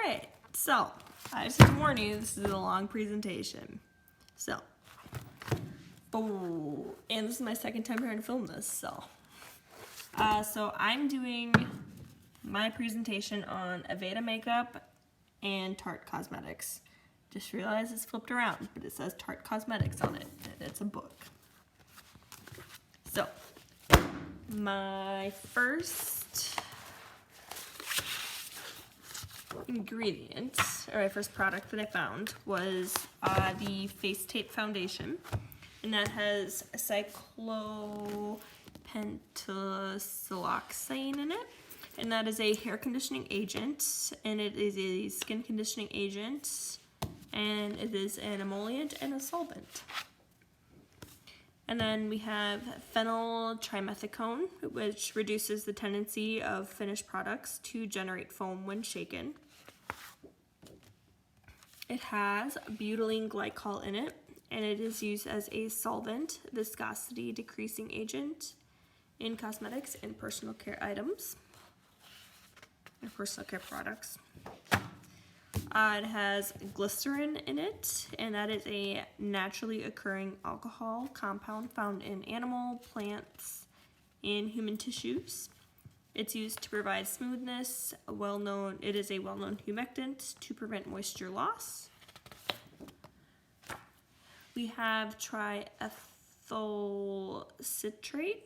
Alright, so I just have to warn you, this is a long presentation. So and this is my second time trying to film this, so I'm doing my presentation on Aveda makeup and Tarte Cosmetics. Just realized it's flipped around, but it says Tarte Cosmetics on it, and it's a book. So, my first ingredient, or my first product that I found was the Face Tape Foundation, and that has cyclopentasiloxane in it, and that is a hair conditioning agent, and it is a skin conditioning agent, and it is an emollient and a solvent. And then we have phenyltrimethicone, which reduces the tendency of finished products to generate foam when shaken. It has butylene glycol in it, and it is used as a solvent, viscosity decreasing agent in cosmetics and personal care items, and personal care products. It has glycerin in it, and that is a naturally occurring alcohol compound found in animal, plants, and human tissues. It's used to provide smoothness. It is a well-known humectant to prevent moisture loss. We have triethyl citrate,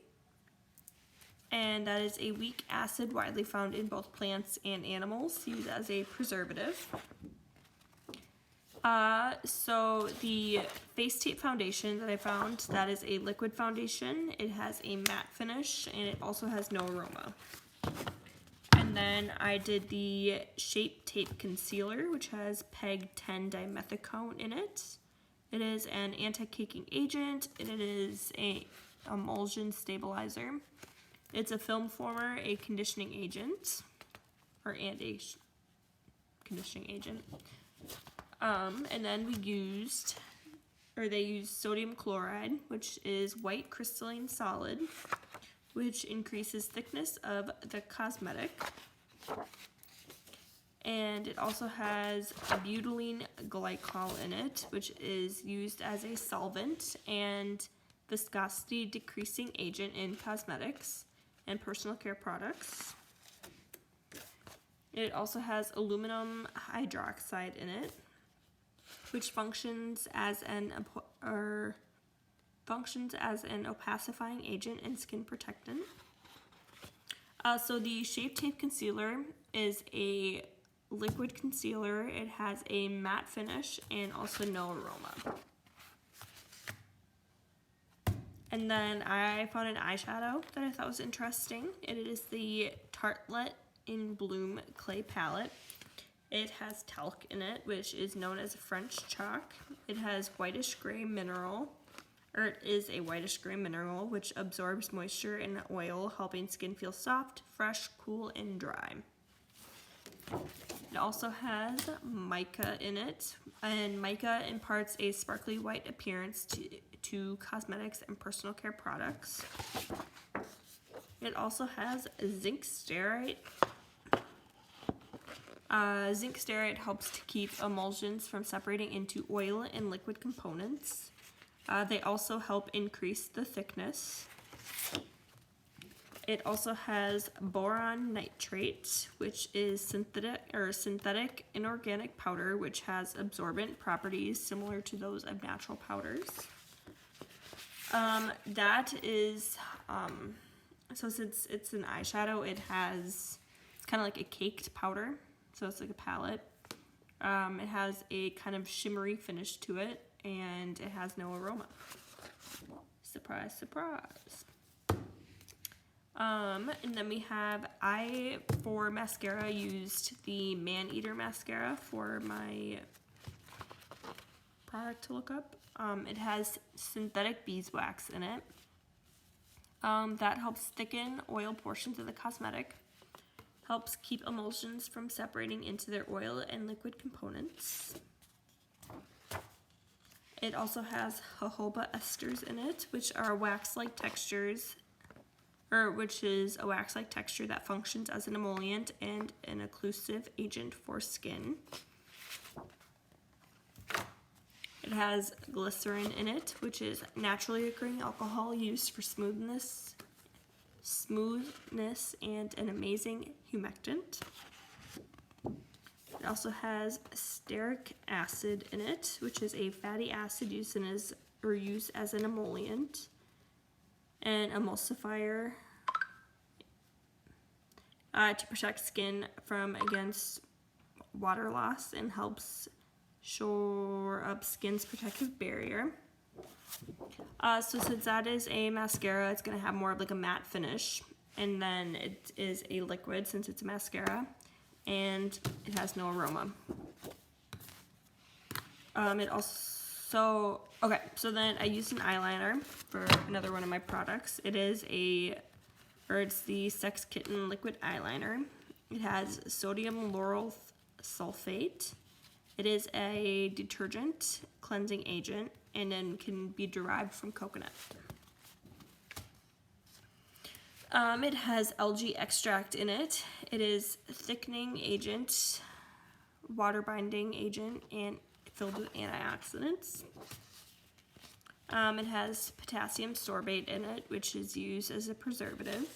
and that is a weak acid widely found in both plants and animals, used as a preservative. So the Face Tape Foundation that I found, that is a liquid foundation. It has a matte finish, and it also has no aroma. And then I did the Shape Tape Concealer, which has PEG 10 dimethicone in it. It is an anti-caking agent, and it is a emulsion stabilizer. It's a film former, a conditioning agent, conditioning agent. And then they used sodium chloride, which is white crystalline solid, which increases thickness of the cosmetic. And it also has butylene glycol in it, which is used as a solvent and viscosity decreasing agent in cosmetics and personal care products. It also has aluminum hydroxide in it, which functions as an opacifying agent and skin protectant. So the Shape Tape Concealer is a liquid concealer. It has a matte finish and also no aroma. And then I found an eyeshadow that I thought was interesting. It is the Tartelette in Bloom Clay Palette. It has talc in it, which is known as French chalk. It has whitish gray mineral, or it is a whitish gray mineral, which absorbs moisture and oil, helping skin feel soft, fresh, cool, and dry. It also has mica in it, and mica imparts a sparkly white appearance to cosmetics and personal care products. It also has zinc stearate. Zinc stearate helps to keep emulsions from separating into oil and liquid components. They also help increase the thickness. It also has boron nitrate, which is synthetic inorganic powder, which has absorbent properties similar to those of natural powders. So since it's an eyeshadow, it's kind of like a caked powder. So it's like a palette. It has a kind of shimmery finish to it, and it has no aroma. Surprise, surprise. And then we have, for mascara, used the Man-Eater mascara for my product to look up. It has synthetic beeswax in it. That helps thicken oil portions of the cosmetic. Helps keep emulsions from separating into their oil and liquid components. It also has jojoba esters in it, which are wax-like textures which is a wax-like texture that functions as an emollient and an occlusive agent for skin. It has glycerin in it, which is naturally occurring alcohol used for smoothness and an amazing humectant. It also has stearic acid in it, which is a fatty acid used as an emollient and emulsifier to protect skin against water loss and helps shore up skin's protective barrier. So since that is a mascara, it's going to have more of like a matte finish, and then it is a liquid since it's a mascara, and it has no aroma. So then I used an eyeliner for another one of my products. It's the Sex Kitten liquid eyeliner. It has sodium lauryl sulfate. It is a detergent cleansing agent and then can be derived from coconut. It has algae extract in it. It is thickening agent, water binding agent, and filled with antioxidants. It has potassium sorbate in it, which is used as a preservative.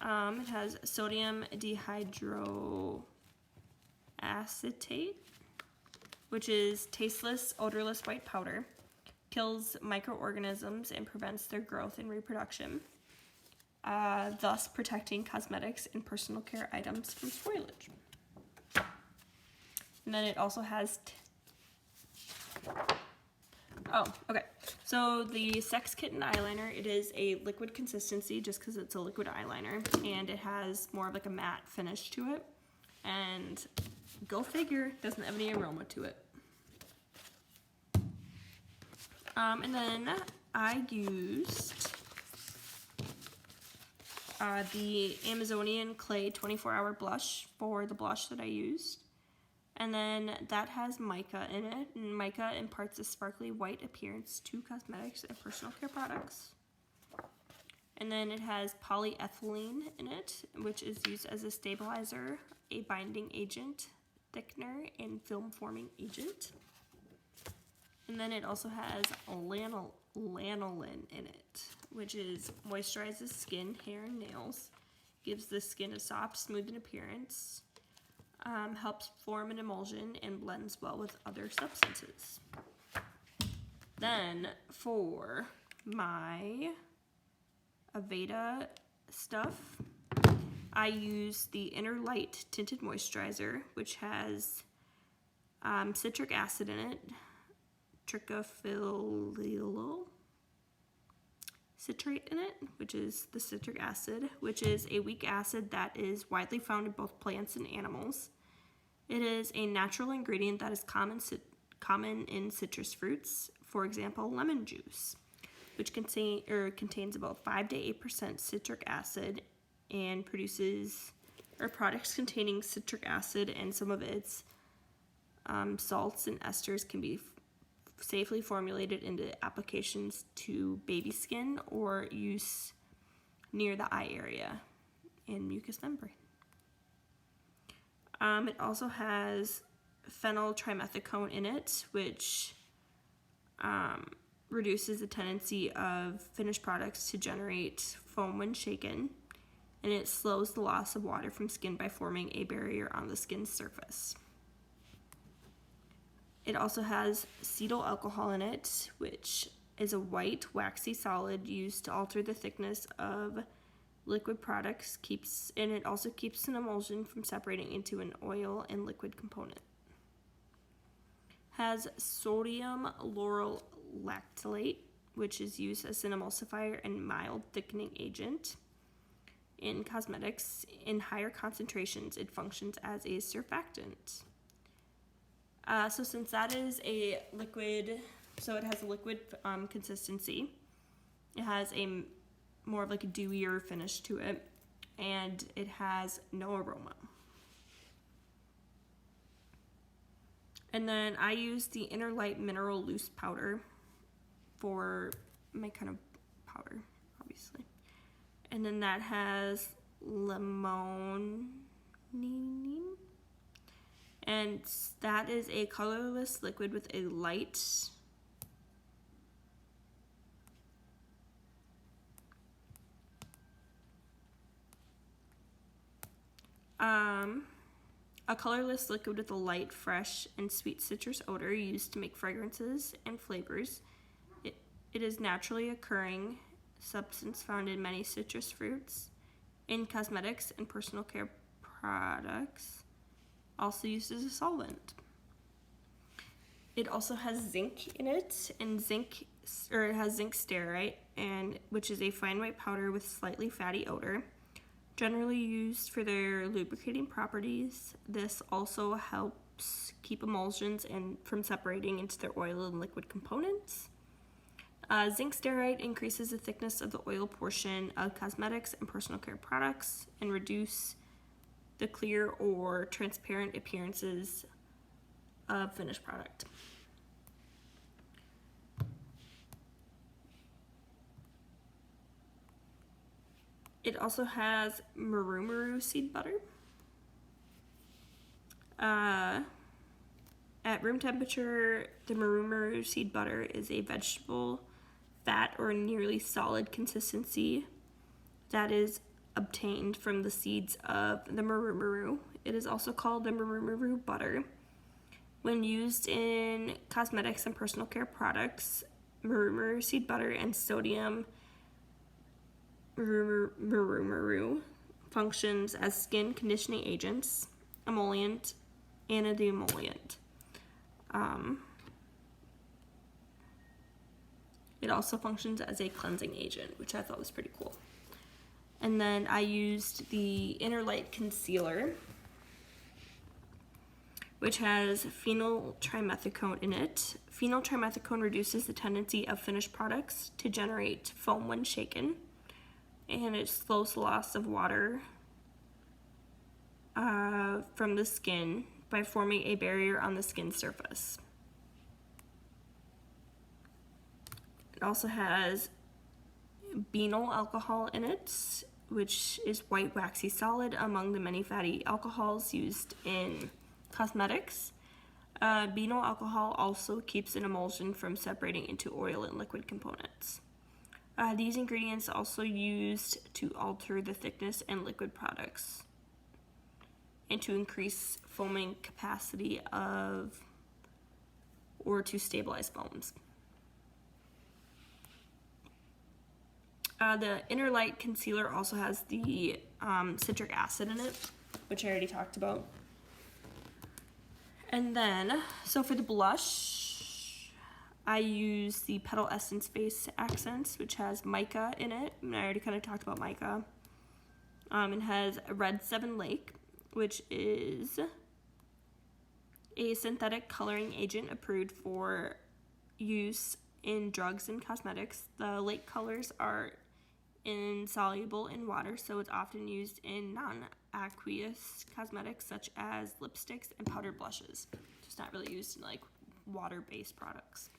It has sodium dihydroacetate, which is tasteless, odorless white powder. Kills microorganisms and prevents their growth and reproduction, thus protecting cosmetics and personal care items from spoilage. And then it also has so the Sex Kitten eyeliner, it is a liquid consistency just because it's a liquid eyeliner, and it has more of like a matte finish to it, and go figure, doesn't have any aroma to it. And then I used the Amazonian Clay 24-hour blush for the blush that I used. And then that has mica in it, and mica imparts a sparkly white appearance to cosmetics and personal care products. And then it has polyethylene in it, which is used as a stabilizer, a binding agent, thickener, and film forming agent. And then it also has lanolin in it, which moisturizes skin, hair, and nails, gives the skin a soft, smooth appearance, helps form an emulsion, and blends well with other substances. Then for my Aveda stuff, I use the Inner Light Tinted Moisturizer, which has citric acid in it, trichophylyl citrate in it, which is the citric acid, which is a weak acid that is widely found in both plants and animals. It is a natural ingredient that is common in citrus fruits, for example, lemon juice, which contains about 5 to 8% citric acid and produces products containing citric acid, and some of its salts and esters can be safely formulated into applications to baby skin or use near the eye area and mucous membrane. It also has phenyltrimethicone in it, which reduces the tendency of finished products to generate foam when shaken, and it slows the loss of water from skin by forming a barrier on the skin's surface. It also has cetyl alcohol in it, which is a white, waxy solid used to alter the thickness of liquid products, and it also keeps an emulsion from separating into an oil and liquid component. Has sodium lauryl lactylate, which is used as an emulsifier and mild thickening agent. In cosmetics, in higher concentrations, it functions as a surfactant. So since that is a liquid, so it has a liquid consistency, it has a more of like a dewier finish to it, and it has no aroma. And then I use the Inner Light Mineral Loose Powder for my kind of powder, obviously. And then that has limonene. And that is a colorless liquid with a light a colorless liquid with a light, fresh, and sweet citrus odor used to make fragrances and flavors. It is naturally occurring substance found in many citrus fruits, in cosmetics and personal care products, also used as a solvent. It also has zinc in it, and it has zinc stearate, and which is a fine white powder with slightly fatty odor, generally used for their lubricating properties. This also helps keep emulsions from separating into their oil and liquid components. Zinc stearate increases the thickness of the oil portion of cosmetics and personal care products and reduce the clear or transparent appearances of finished product. It also has maru seed butter. At room temperature, the maru seed butter is a vegetable fat or nearly solid consistency that is obtained from the seeds of the maru. It is also called the maru butter. When used in cosmetics and personal care products, maru seed butter and sodium maru functions as skin conditioning agents, emollient, and a demoliant. It also functions as a cleansing agent, which I thought was pretty cool. And then I used the Inner Light Concealer, which has phenyltrimethicone in it. Phenyltrimethicone reduces the tendency of finished products to generate foam when shaken, and it slows the loss of water from the skin by forming a barrier on the skin surface. It also has benyl alcohol in it, which is white waxy solid among the many fatty alcohols used in cosmetics. Benyl alcohol also keeps an emulsion from separating into oil and liquid components. These ingredients are also used to alter the thickness and liquid products and to increase foaming capacity or to stabilize foams. The Inner Light Concealer also has the citric acid in it, which I already talked about. And then, so for the blush, I use the Petal Essence Face Accents, which has mica in it, and I already kind of talked about mica. It has Red 7 Lake, which is a synthetic coloring agent approved for use in drugs and cosmetics. The lake colors are insoluble in water, so it's often used in non-aqueous cosmetics such as lipsticks and powdered blushes. It's not really used in like water-based products.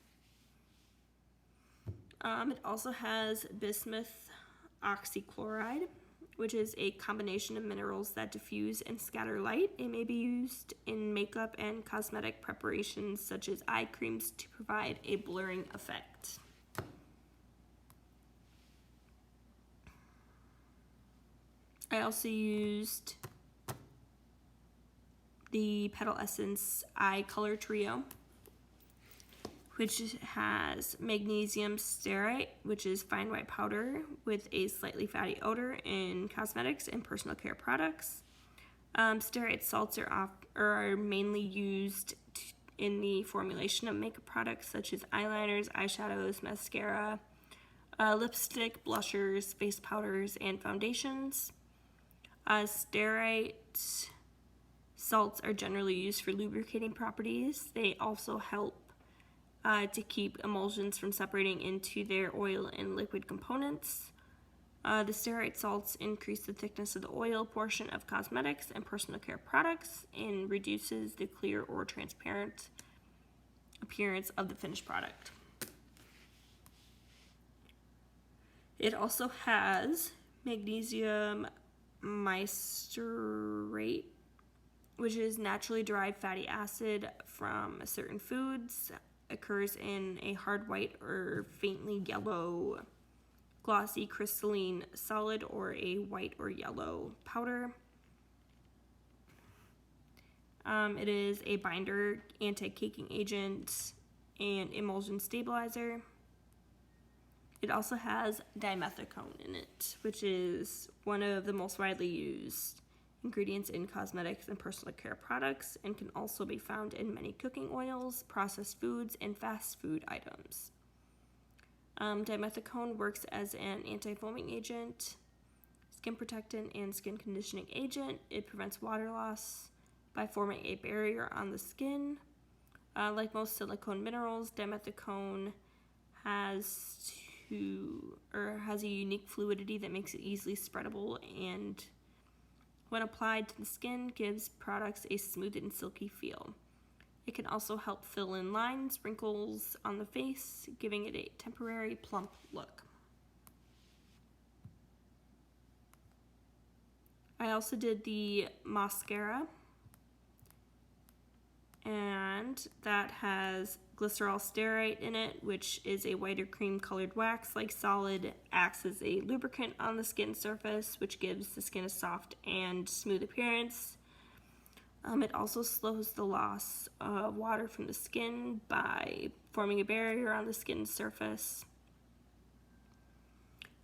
It also has bismuth oxychloride, which is a combination of minerals that diffuse and scatter light. It may be used in makeup and cosmetic preparations such as eye creams to provide a blurring effect. I also used the Petal Essence Eye Color Trio, which has magnesium stearate, which is fine white powder with a slightly fatty odor in cosmetics and personal care products. Stearate salts are mainly used in the formulation of makeup products such as eyeliners, eyeshadows, mascara, lipstick, blushers, face powders, and foundations. Stearate salts are generally used for lubricating properties. They also help to keep emulsions from separating into their oil and liquid components. The stearate salts increase the thickness of the oil portion of cosmetics and personal care products and reduces the clear or transparent appearance of the finished product. It also has magnesium mysterate, which is naturally derived fatty acid from certain foods, occurs in a hard white or faintly yellow, glossy crystalline solid or a white or yellow powder. It is a binder, anti-caking agent, and emulsion stabilizer. It also has dimethicone in it, which is one of the most widely used ingredients in cosmetics and personal care products, and can also be found in many cooking oils, processed foods, and fast food items. Dimethicone works as an anti-foaming agent, skin protectant, and skin conditioning agent. It prevents water loss by forming a barrier on the skin. Like most silicone minerals, dimethicone has a unique fluidity that makes it easily spreadable, and when applied to the skin, gives products a smooth and silky feel. It can also help fill in lines, wrinkles on the face, giving it a temporary plump look. I also did the mascara, and that has glycerol stearate in it, which is a white or cream colored wax-like solid, acts as a lubricant on the skin surface, which gives the skin a soft and smooth appearance. It also slows the loss of water from the skin by forming a barrier on the skin surface.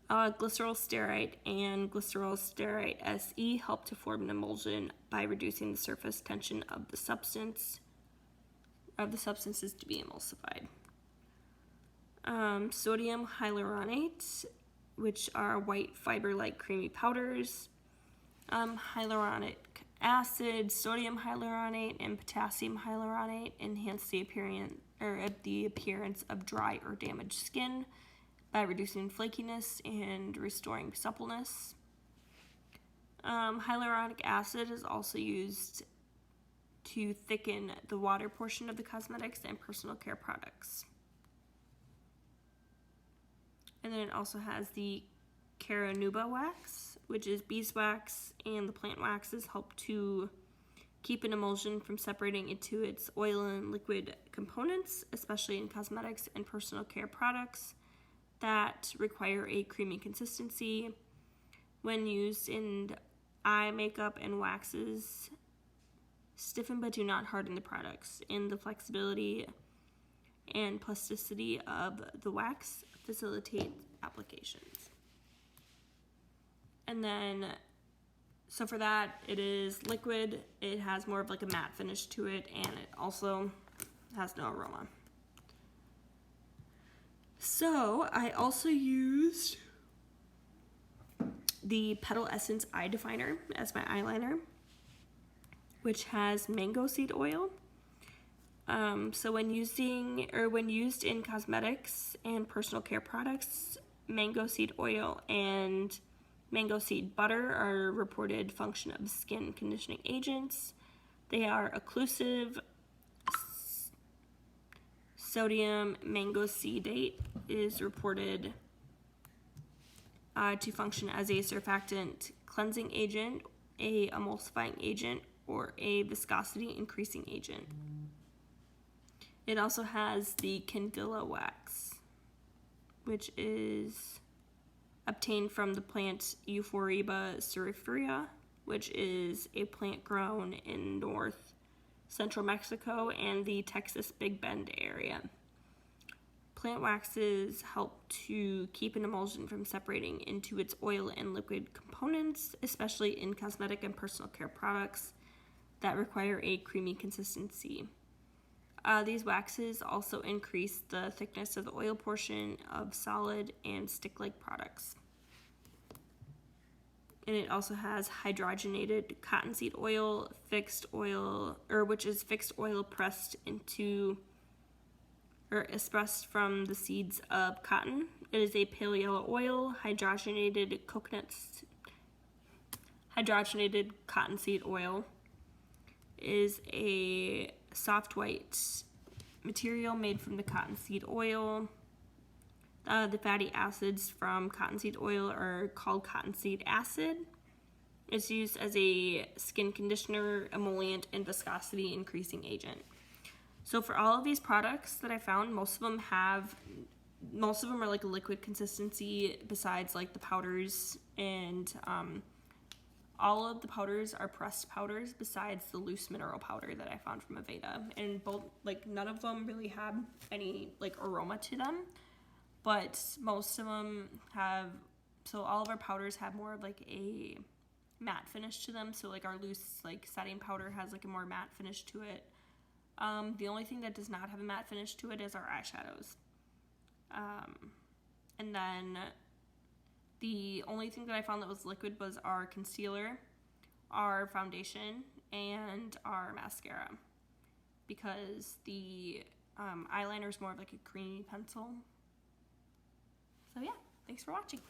Glycerol stearate and glycerol stearate SE help to form an emulsion by reducing the surface tension of the substances to be emulsified. Sodium hyaluronate, which are white fiber-like creamy powders. Hyaluronic acid, sodium hyaluronate, and potassium hyaluronate enhance the appearance of dry or damaged skin by reducing flakiness and restoring suppleness. Hyaluronic acid is also used to thicken the water portion of the cosmetics and personal care products. And then it also has the Caranuba wax, which is beeswax, and the plant waxes help to keep an emulsion from separating into its oil and liquid components, especially in cosmetics and personal care products that require a creamy consistency. When used in eye makeup and waxes, stiffen but do not harden the products, and the flexibility and plasticity of the wax facilitate applications. And then, so for that, it is liquid. It has more of like a matte finish to it, and it also has no aroma. So I also used the Petal Essence Eye Definer as my eyeliner, which has mango seed oil. So when used in cosmetics and personal care products, mango seed oil and mango seed butter are reported function of skin conditioning agents. They are occlusive. Sodium mangoseidate is reported to function as a surfactant cleansing agent, a emulsifying agent, or a viscosity increasing agent. It also has the candela wax, which is obtained from the plant Euphorbium cerifera, which is a plant grown in north central Mexico and the Texas Big Bend area. Plant waxes help to keep an emulsion from separating into its oil and liquid components, especially in cosmetic and personal care products that require a creamy consistency. These waxes also increase the thickness of the oil portion of solid and stick-like products. And it also has hydrogenated cottonseed oil, which is fixed oil pressed expressed from the seeds of cotton. It is a pale yellow oil. Hydrogenated cottonseed oil is a soft white material made from the cottonseed oil. The fatty acids from cottonseed oil are called cottonseed acid. It's used as a skin conditioner, emollient, and viscosity increasing agent. So for all of these products that I found, most of them are like a liquid consistency besides like the powders, and all of the powders are pressed powders besides the loose mineral powder that I found from Aveda. And both, like, none of them really have any like aroma to them, but most of them have, so all of our powders have more of like a matte finish to them. So like our loose like setting powder has like a more matte finish to it. The only thing that does not have a matte finish to it is our eyeshadows. And then the only thing that I found that was liquid was our concealer, our foundation, and our mascara, because the eyeliner is more of like a creamy pencil. So yeah, thanks for watching.